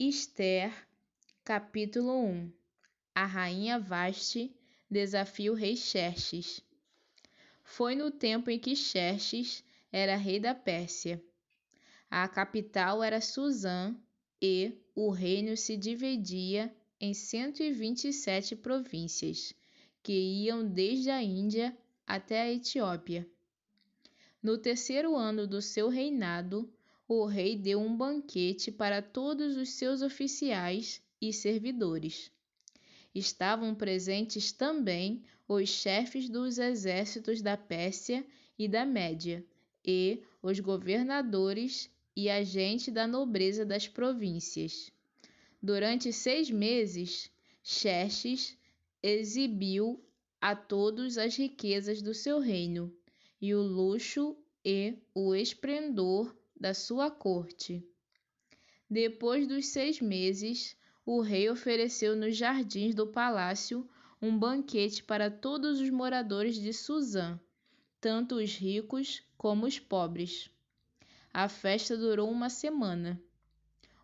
Ester, capítulo 1. A rainha Vasti desafia o rei Xerxes. Foi no tempo em que Xerxes era rei da Pérsia. A capital era Susã e o reino se dividia em 127 províncias, que iam desde a Índia até a Etiópia. No terceiro ano do seu reinado, o rei deu um banquete para todos os seus oficiais e servidores. Estavam presentes também os chefes dos exércitos da Pérsia e da Média, e os governadores e a gente da nobreza das províncias. Durante 6 meses, Xerxes exibiu a todos as riquezas do seu reino, e o luxo e o esplendor da sua corte. Depois dos 6 meses, o rei ofereceu nos jardins do palácio um banquete para todos os moradores de Susã, tanto os ricos como os pobres. A festa durou 1 semana.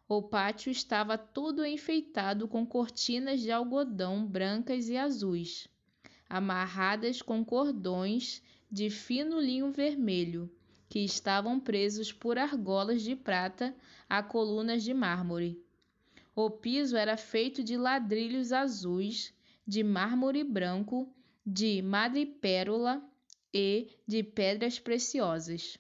O pátio estava todo enfeitado com cortinas de algodão brancas e azuis, amarradas com cordões de fino linho vermelho, que estavam presos por argolas de prata a colunas de mármore. O piso era feito de ladrilhos azuis, de mármore branco, de madrepérola e de pedras preciosas.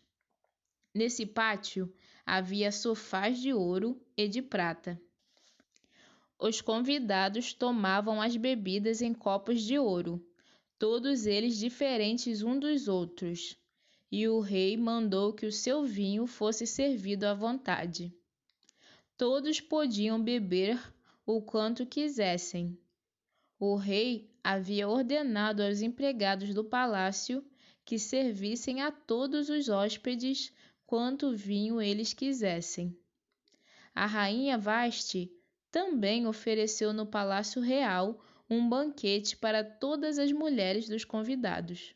Nesse pátio havia sofás de ouro e de prata. Os convidados tomavam as bebidas em copos de ouro, todos eles diferentes uns dos outros, e o rei mandou que o seu vinho fosse servido à vontade. Todos podiam beber o quanto quisessem. O rei havia ordenado aos empregados do palácio que servissem a todos os hóspedes quanto vinho eles quisessem. A rainha Vasti também ofereceu no palácio real um banquete para todas as mulheres dos convidados.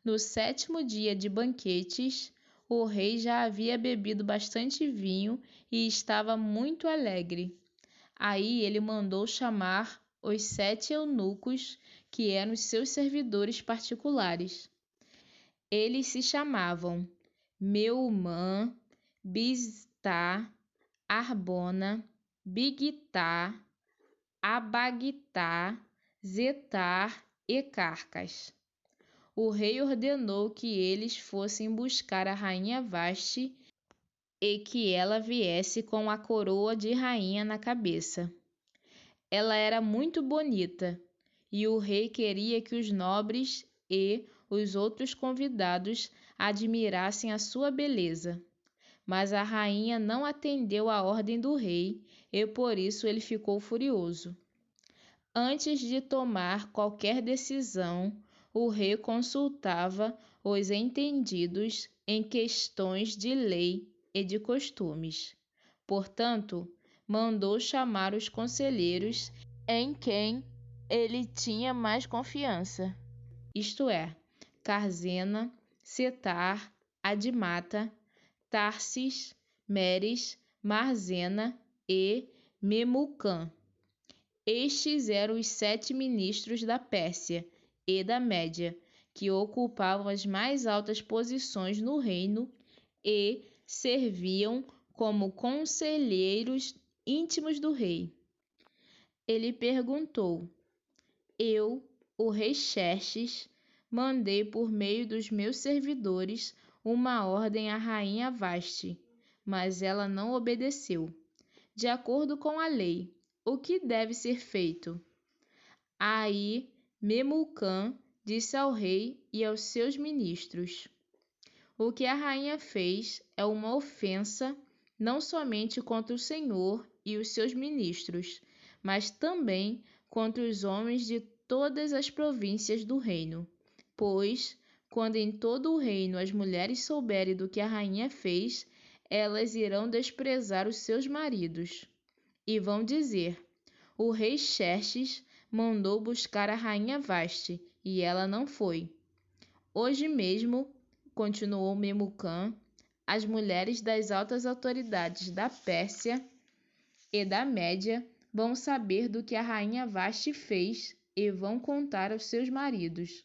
No 7º dia de banquetes, o rei já havia bebido bastante vinho e estava muito alegre. Aí ele mandou chamar os 7 eunucos, que eram os seus servidores particulares. Eles se chamavam Meumã, Biztá, Arbona, Bigtá, Abagtá, Zetar e Carcas. O rei ordenou que eles fossem buscar a rainha Vasti e que ela viesse com a coroa de rainha na cabeça. Ela era muito bonita, e o rei queria que os nobres e os outros convidados admirassem a sua beleza. Mas a rainha não atendeu à ordem do rei, e por isso ele ficou furioso. Antes de tomar qualquer decisão, o rei consultava os entendidos em questões de lei e de costumes. Portanto, mandou chamar os conselheiros em quem ele tinha mais confiança, isto é, Carzena, Setar, Adimata, Tarsis, Meres, Marzena e Memucã. Estes eram os 7 ministros da Pérsia e da Média, que ocupavam as mais altas posições no reino e serviam como conselheiros íntimos do rei. Ele perguntou: Eu, o rei Xerxes, mandei por meio dos meus servidores uma ordem à rainha Vasti, mas ela não obedeceu. De acordo com a lei, o que deve ser feito? Aí Memucã disse ao rei e aos seus ministros: O que a rainha fez é uma ofensa não somente contra o Senhor e os seus ministros, mas também contra os homens de todas as províncias do reino. Pois, quando em todo o reino as mulheres souberem do que a rainha fez, elas irão desprezar os seus maridos. E vão dizer: O rei Xerxes mandou buscar a rainha Vasti, e ela não foi. Hoje mesmo, continuou Memucã, as mulheres das altas autoridades da Pérsia e da Média vão saber do que a rainha Vasti fez e vão contar aos seus maridos.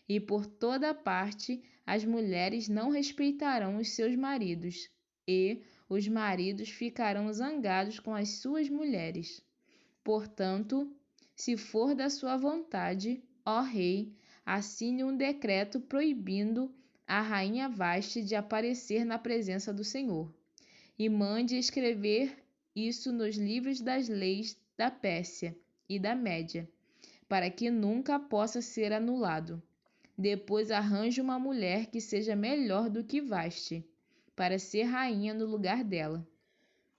E por toda parte as mulheres não respeitarão os seus maridos, e os maridos ficarão zangados com as suas mulheres. Portanto, se for da sua vontade, ó rei, assine um decreto proibindo a rainha Vasti de aparecer na presença do Senhor, e mande escrever isso nos livros das leis da Pérsia e da Média, para que nunca possa ser anulado. Depois arranje uma mulher que seja melhor do que Vasti, para ser rainha no lugar dela.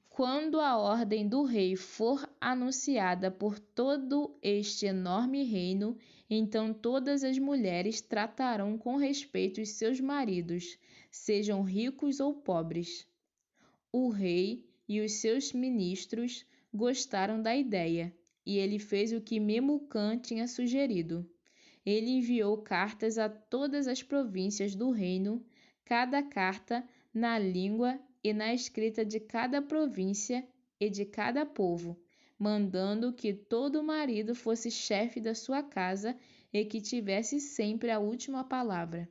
Quando a ordem do rei for anunciada por todo este enorme reino, então todas as mulheres tratarão com respeito os seus maridos, sejam ricos ou pobres. O rei e os seus ministros gostaram da ideia, e ele fez o que Memucã tinha sugerido. Ele enviou cartas a todas as províncias do reino, cada carta na língua e na escrita de cada província e de cada povo, mandando que todo marido fosse chefe da sua casa e que tivesse sempre a última palavra.